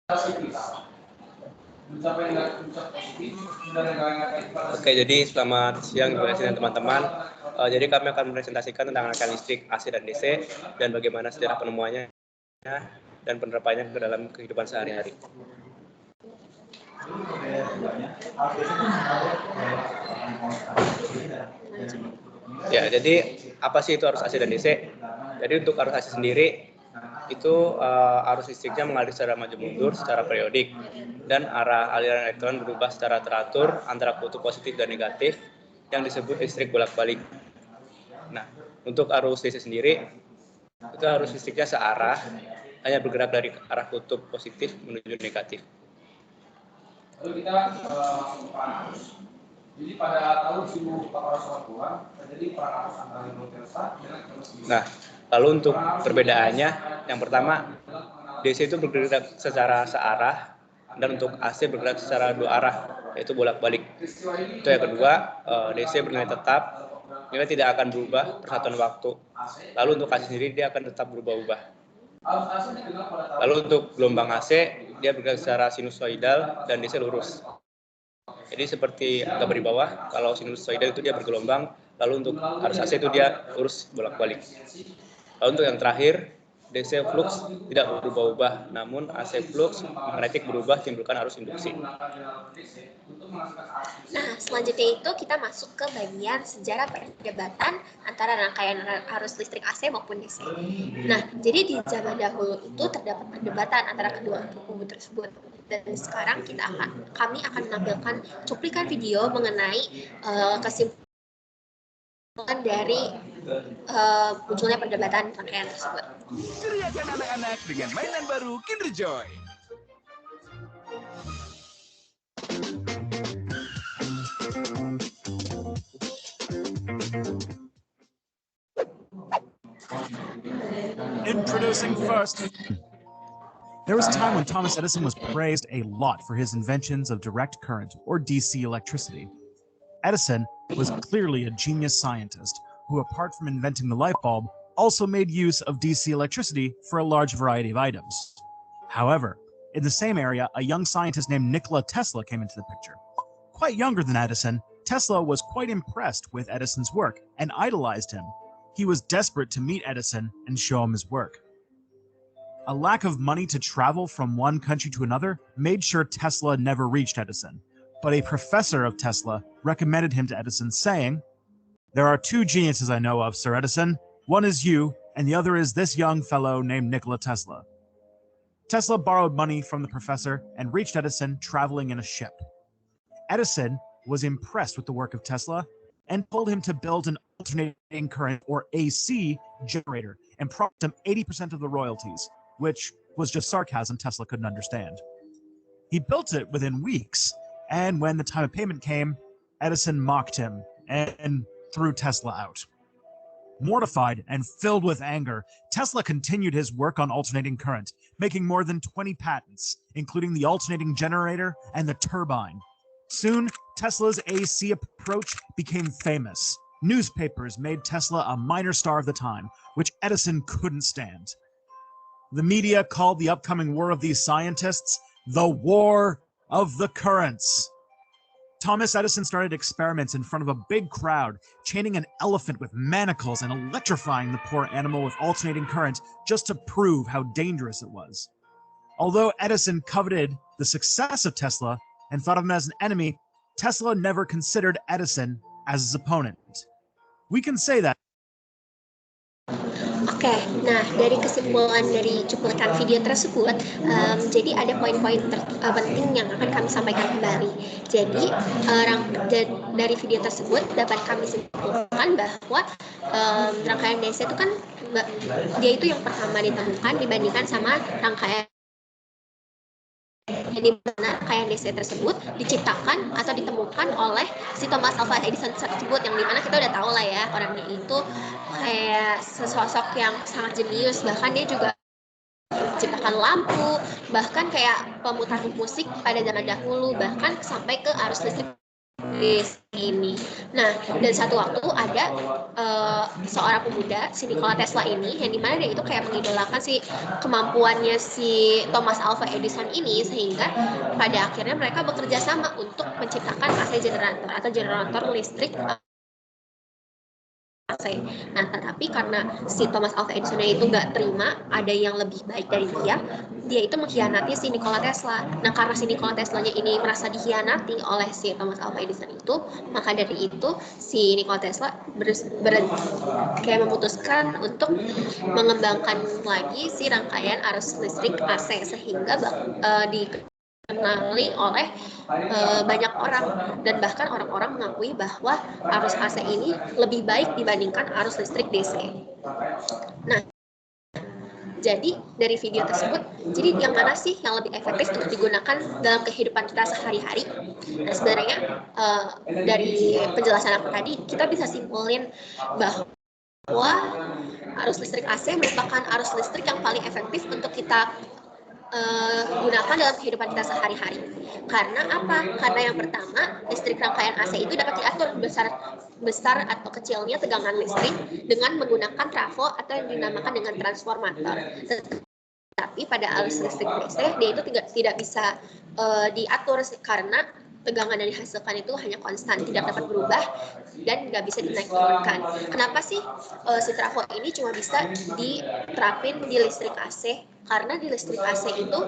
Oke, jadi selamat siang Ibu Esi dan teman-teman. Jadi kami akan mempresentasikan tentang rangkaian listrik AC dan DC dan bagaimana sejarah penemuannya dan penerapannya ke dalam kehidupan sehari-hari. Ya, jadi apa sih itu arus AC dan DC? Jadi untuk arus AC sendiri itu arus listriknya mengalir secara maju mundur secara periodik dan arah aliran elektron berubah secara teratur antara kutub positif dan negatif yang disebut listrik bolak-balik. Nah, untuk arus DC sendiri itu arus listriknya searah, hanya bergerak dari arah kutub positif menuju negatif. Lalu kita arus. Jadi pada tahun 1480-an terjadi perang arus antara hidrotelsa dengan Teleskop. Nah, lalu untuk perbedaannya, yang pertama DC itu bergerak secara searah dan untuk AC bergerak secara dua arah, yaitu bolak-balik. Itu yang kedua, DC bernilai tetap, nilai tidak akan berubah per satuan waktu. Lalu untuk AC sendiri dia akan tetap berubah-ubah. Lalu untuk gelombang AC dia bergerak secara sinusoidal dan DC lurus. Jadi seperti gambar di bawah, kalau sinusoidal itu dia bergelombang, lalu untuk arus AC itu dia lurus bolak-balik. Lalu untuk yang terakhir, DC flux tidak berubah-ubah, namun AC flux magnetik berubah timbulkan arus induksi. Nah, selanjutnya itu kita masuk ke bagian sejarah perdebatan antara rangkaian arus listrik AC maupun DC. Nah, jadi di zaman dahulu itu terdapat perdebatan antara kedua kubu tersebut. Dan sekarang kami akan menampilkan cuplikan video mengenai kesimpulan dari munculnya perdebatan rangkaian tersebut. Teriakan anak-anak dengan mainan baru Kinder Joy. Introducing first. There was a time when Thomas Edison was praised a lot for his inventions of direct current, or DC electricity. Edison was clearly a genius scientist who, apart from inventing the light bulb, also made use of DC electricity for a large variety of items. However, in the same area, a young scientist named Nikola Tesla came into the picture. Quite younger than Edison, Tesla was quite impressed with Edison's work and idolized him. He was desperate to meet Edison and show him his work. A lack of money to travel from one country to another made sure Tesla never reached Edison, but a professor of Tesla recommended him to Edison, saying, "There are two geniuses I know of, Sir Edison. One is you, and the other is this young fellow named Nikola Tesla." Tesla borrowed money from the professor and reached Edison traveling in a ship. Edison was impressed with the work of Tesla and told him to build an alternating current, or AC, generator and promised him 80% of the royalties, which was just sarcasm Tesla couldn't understand. He built it within weeks, and when the time of payment came, Edison mocked him and threw Tesla out. Mortified and filled with anger, Tesla continued his work on alternating current, making more than 20 patents, including the alternating generator and the turbine. Soon, Tesla's AC approach became famous. Newspapers made Tesla a minor star of the time, which Edison couldn't stand. The media called the upcoming war of these scientists the War of the Currents. Thomas Edison started experiments in front of a big crowd, chaining an elephant with manacles and electrifying the poor animal with alternating current just to prove how dangerous it was. Although Edison coveted the success of Tesla and thought of him as an enemy, Tesla never considered Edison as his opponent. We can say that. Oke, nah dari kesimpulan dari cuplikan video tersebut, jadi ada poin-poin penting yang akan kami sampaikan kembali. Jadi dari video tersebut dapat kami simpulkan bahwa rangkaian DC itu kan dia itu yang pertama ditemukan dibandingkan sama rangkaian. Jadi benar rangkaian DC tersebut diciptakan atau ditemukan oleh si Thomas Alva Edison tersebut, yang dimana kita udah tahu lah ya orangnya itu kayak sesosok yang sangat jenius, bahkan dia juga menciptakan lampu, bahkan kayak pemutar musik pada zaman dahulu, bahkan sampai ke arus listrik di sini. Nah, dan satu waktu ada seorang pemuda, si Nikola Tesla ini, yang dimana dia itu kayak mengidolakan si kemampuannya si Thomas Alva Edison ini, sehingga pada akhirnya mereka bekerja sama untuk menciptakan AC generator atau generator listrik AC. Nah, tetapi karena si Thomas Alva Edison itu nggak terima ada yang lebih baik dari dia itu mengkhianati si Nikola Tesla. Nah, karena si Nikola Teslanya ini merasa dikhianati oleh si Thomas Alva Edison itu, maka dari itu si Nikola Tesla kayak memutuskan untuk mengembangkan lagi si rangkaian arus listrik AC sehingga dikenali oleh banyak orang, dan bahkan orang-orang mengakui bahwa arus AC ini lebih baik dibandingkan arus listrik DC. Nah, jadi dari video tersebut, jadi yang mana sih yang lebih efektif untuk digunakan dalam kehidupan kita sehari-hari? Nah, sebenarnya dari penjelasan aku tadi, kita bisa simpulin bahwa arus listrik AC merupakan arus listrik yang paling efektif untuk kita gunakan dalam kehidupan kita sehari-hari. Karena apa? Karena yang pertama, listrik rangkaian AC itu dapat diatur besar atau kecilnya tegangan listrik dengan menggunakan trafo atau yang dinamakan dengan transformator. Tapi pada arus listrik DC, dia itu tidak bisa diatur karena tegangan yang dihasilkan itu hanya konstan, tidak dapat berubah dan nggak bisa dinaik turunkan. Kenapa sih si trafo ini cuma bisa diterapin di listrik AC? Karena di listrik AC itu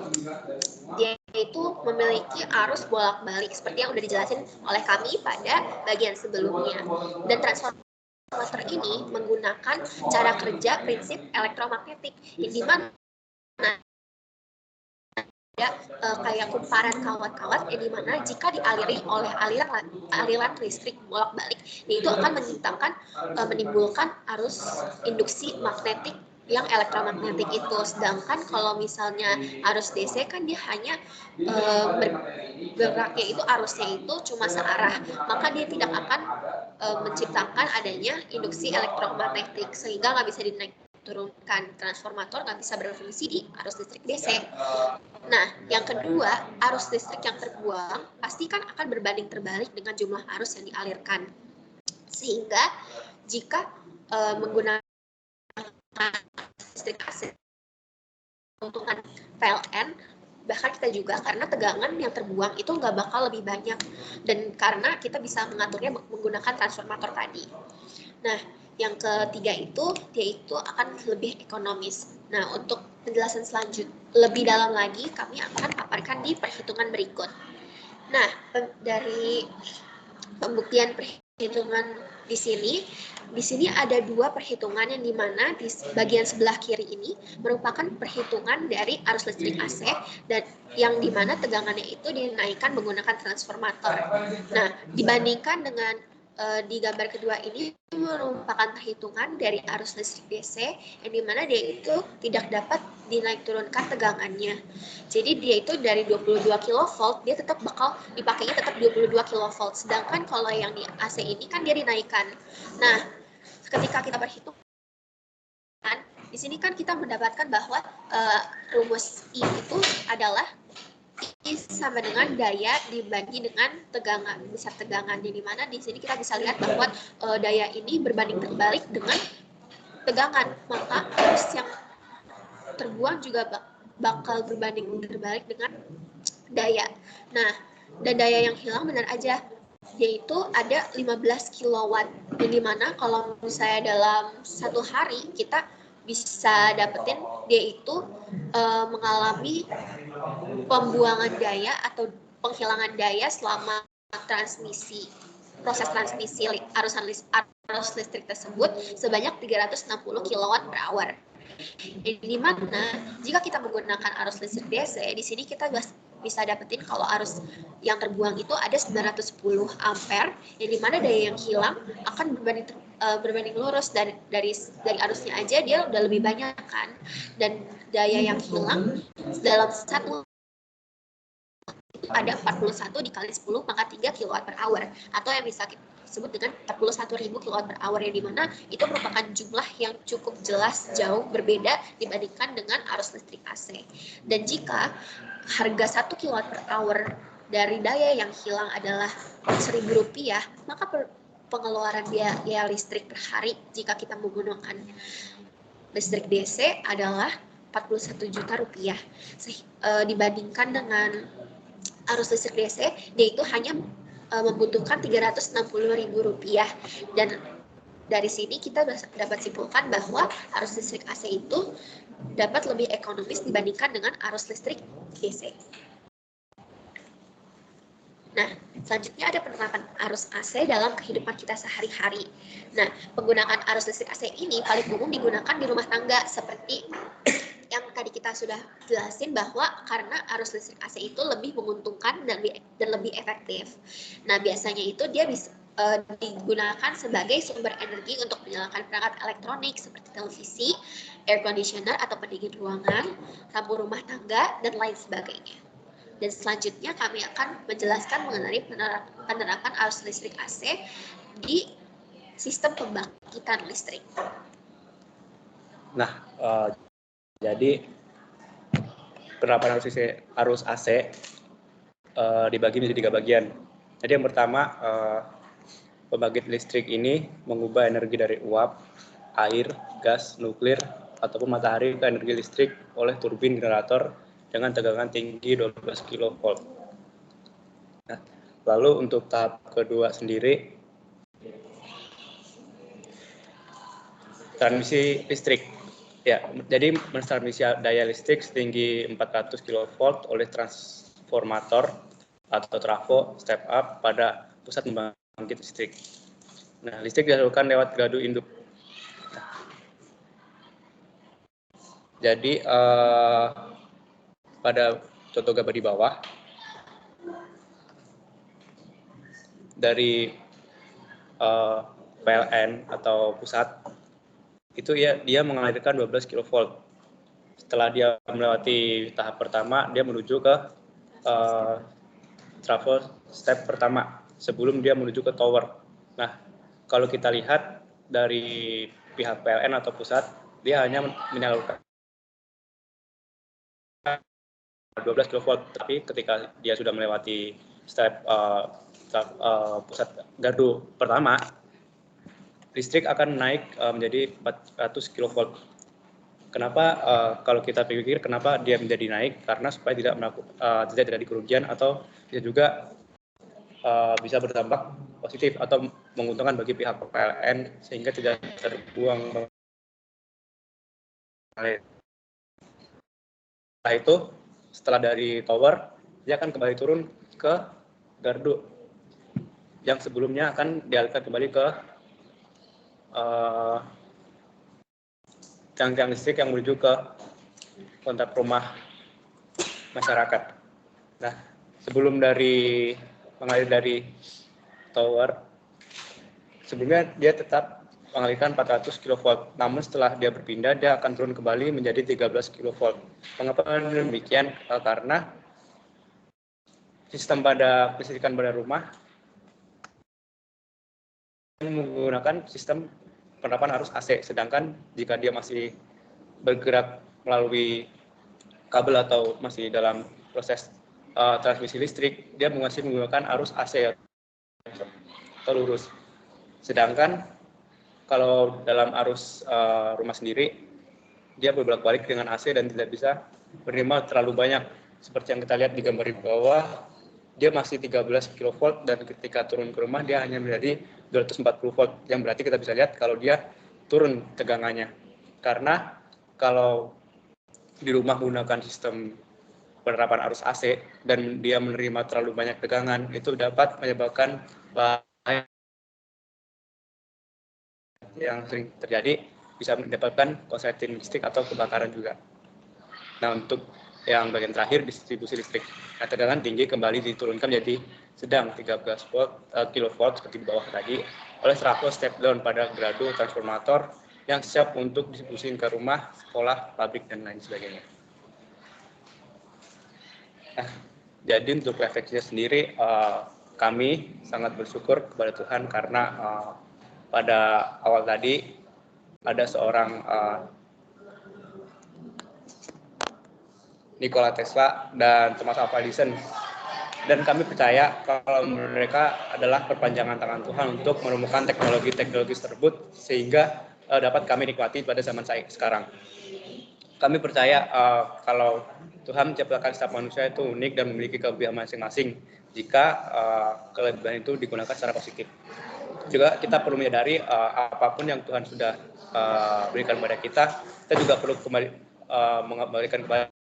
dia itu memiliki arus bolak-balik seperti yang udah dijelasin oleh kami pada bagian sebelumnya. Dan transformator ini menggunakan cara kerja prinsip elektromagnetik, di mana kayak kumparan kawat-kawat yang dimana jika dialiri oleh aliran listrik bolak-balik, itu akan menimbulkan arus induksi magnetik yang elektromagnetik itu. Sedangkan kalau misalnya arus DC kan dia hanya bergeraknya itu arusnya itu cuma searah, maka dia tidak akan menciptakan adanya induksi elektromagnetik sehingga nggak bisa dinaik turunkan. Transformator nggak bisa berfungsi di arus listrik DC. Nah, yang kedua, arus listrik yang terbuang pasti kan akan berbanding terbalik dengan jumlah arus yang dialirkan. Sehingga jika menggunakan listrik AC keuntungan PLN, bahkan kita juga karena tegangan yang terbuang itu nggak bakal lebih banyak, dan karena kita bisa mengaturnya menggunakan transformator tadi. Nah, yang ketiga itu, dia itu akan lebih ekonomis. Nah, untuk penjelasan selanjutnya lebih dalam lagi, kami akan paparkan di perhitungan berikut. Nah, dari pembuktian perhitungan di sini ada dua perhitungan yang dimana di bagian sebelah kiri ini merupakan perhitungan dari arus listrik AC dan yang dimana tegangannya itu dinaikkan menggunakan transformator. Nah, dibandingkan dengan di gambar kedua ini merupakan perhitungan dari arus listrik DC yang dimana dia itu tidak dapat dinaik turunkan tegangannya. Jadi dia itu dari 22 kV dia tetap bakal dipakainya tetap 22 kV. Sedangkan kalau yang di AC ini kan dia dinaikkan. Nah, ketika kita berhitung di sini kan kita mendapatkan bahwa rumus I itu adalah I sama dengan daya dibagi dengan tegangan, besar tegangan. Di mana di sini kita bisa lihat bahwa daya ini berbanding terbalik dengan tegangan, maka arus yang terbuang juga bakal berbanding terbalik dengan daya. Nah, dan daya yang hilang benar aja, yaitu ada 15 kW. Yang dimana kalau misalnya dalam satu hari kita bisa dapetin dia itu mengalami pembuangan daya atau penghilangan daya selama proses transmisi arus listrik tersebut sebanyak 360 kW/h. Di mana jika kita menggunakan arus listrik DC, di sini kita bisa dapetin kalau arus yang terbuang itu ada 910 ampere, yang dimana daya yang hilang akan berbanding lurus dari arusnya aja dia udah lebih banyak kan, dan daya yang hilang dalam satu ada 41 dikali 10 pangkat 3 kWh atau yang bisa kita sebut dengan 41.000 kWh, yang dimana itu merupakan jumlah yang cukup jelas jauh berbeda dibandingkan dengan arus listrik AC. Dan jika harga 1 kWh dari daya yang hilang adalah Rp1.000, maka pengeluaran biaya listrik per hari jika kita menggunakan listrik DC adalah Rp41 juta. Dibandingkan dengan arus listrik DC, dia itu hanya membutuhkan Rp360.000. Dan dari sini kita dapat simpulkan bahwa arus listrik AC itu dapat lebih ekonomis dibandingkan dengan arus listrik DC. Nah, selanjutnya ada penerapan arus AC dalam kehidupan kita sehari-hari. Nah, penggunaan arus listrik AC ini paling umum digunakan di rumah tangga seperti yang tadi kita sudah jelasin bahwa karena arus listrik AC itu lebih menguntungkan dan lebih efektif. Nah, biasanya itu dia bisa digunakan sebagai sumber energi untuk menyalakan perangkat elektronik seperti televisi, air conditioner atau pendingin ruangan, lampu rumah tangga, dan lain sebagainya. Dan selanjutnya kami akan menjelaskan mengenai penerapan arus listrik AC di sistem pembangkitan listrik. Nah, jadi penerapan arus AC dibagi menjadi 3 bagian. Jadi yang pertama, pembangkit listrik ini mengubah energi dari uap, air, gas, nuklir, ataupun matahari ke energi listrik oleh turbin generator dengan tegangan tinggi 12 kV. Nah, lalu untuk tahap kedua sendiri, transmisi listrik. Ya, jadi mentransmisi daya listrik setinggi 400 kV oleh transformator atau trafo step up pada pusat pembangkit listrik. Nah, listrik disalurkan lewat gardu induk. Jadi pada contoh gambar di bawah, dari PLN atau pusat itu ya dia mengalirkan 12 kV. Setelah dia melewati tahap pertama, dia menuju ke trafo step pertama sebelum dia menuju ke tower. Nah, kalau kita lihat dari pihak PLN atau pusat, dia hanya menyalurkan 12 kV, tapi ketika dia sudah melewati step pusat gardu pertama, listrik akan naik menjadi 400 kV. Kenapa kalau kita pikir kenapa dia menjadi naik? Karena supaya tidak terjadi kerugian atau dia juga bisa berdampak positif atau menguntungkan bagi pihak PLN sehingga tidak terbuang. Setelah itu, setelah dari tower, dia akan kembali turun ke gardu yang sebelumnya akan dialihkan kembali ke tiang-tiang listrik yang menuju ke kontak rumah masyarakat. Nah, sebelum mengalir dari tower, sebelumnya dia tetap mengalirkan 400 kV. Namun setelah dia berpindah, dia akan turun kembali menjadi 13 kV. Mengapa demikian? Karena sistem pada kelistrikan pada rumah menggunakan sistem penerapan arus AC, sedangkan jika dia masih bergerak melalui kabel atau masih dalam proses transmisi listrik, dia masih menggunakan arus AC atau lurus. Sedangkan kalau dalam arus rumah sendiri, dia berbolak-balik dengan AC dan tidak bisa menerima terlalu banyak. Seperti yang kita lihat di gambar di bawah, dia masih 13 kV dan ketika turun ke rumah dia hanya menjadi 240 volt. Yang berarti kita bisa lihat kalau dia turun tegangannya. Karena kalau di rumah menggunakan sistem penerapan arus AC dan dia menerima terlalu banyak tegangan, itu dapat menyebabkan bahaya yang sering terjadi, bisa mendapatkan korsleting listrik atau kebakaran juga. Nah, untuk yang bagian terakhir, distribusi listrik. Nah, tegangan tinggi kembali diturunkan menjadi sedang 13 kV seperti di bawah tadi oleh trafo step down pada gardu transformator yang siap untuk distribusikan ke rumah, sekolah, pabrik, dan lain sebagainya. Nah, jadi untuk efeknya sendiri, kami sangat bersyukur kepada Tuhan karena pada awal tadi ada seorang Nikola Tesla dan Thomas Alva Edison dan kami percaya kalau mereka adalah perpanjangan tangan Tuhan untuk menemukan teknologi-teknologi tersebut sehingga dapat kami nikmati pada zaman sekarang. Kami percaya kalau Tuhan menciptakan setiap manusia itu unik dan memiliki kelebihan masing-masing jika kelebihan itu digunakan secara positif. Juga kita perlu menyadari apapun yang Tuhan sudah berikan kepada kita juga perlu mengembalikan kepada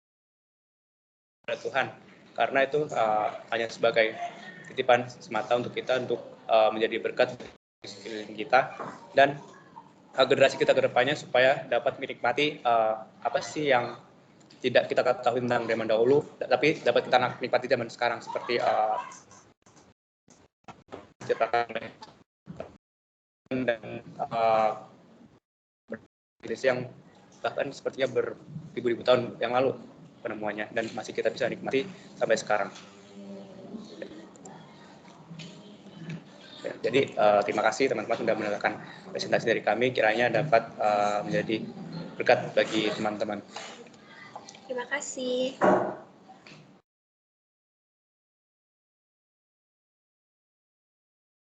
Tuhan, karena itu hanya sebagai titipan semata untuk kita untuk menjadi berkat di sekeliling kita dan generasi kita ke depannya supaya dapat menikmati apa sih yang tidak kita ketahui tentang zaman dahulu, tapi dapat kita nikmati zaman sekarang seperti dan yang bahkan sepertinya beribu-ribu tahun yang lalu penemuannya dan masih kita bisa nikmati sampai sekarang. Jadi terima kasih teman-teman sudah mendengarkan presentasi dari kami, kiranya dapat menjadi berkat bagi teman-teman. Terima kasih.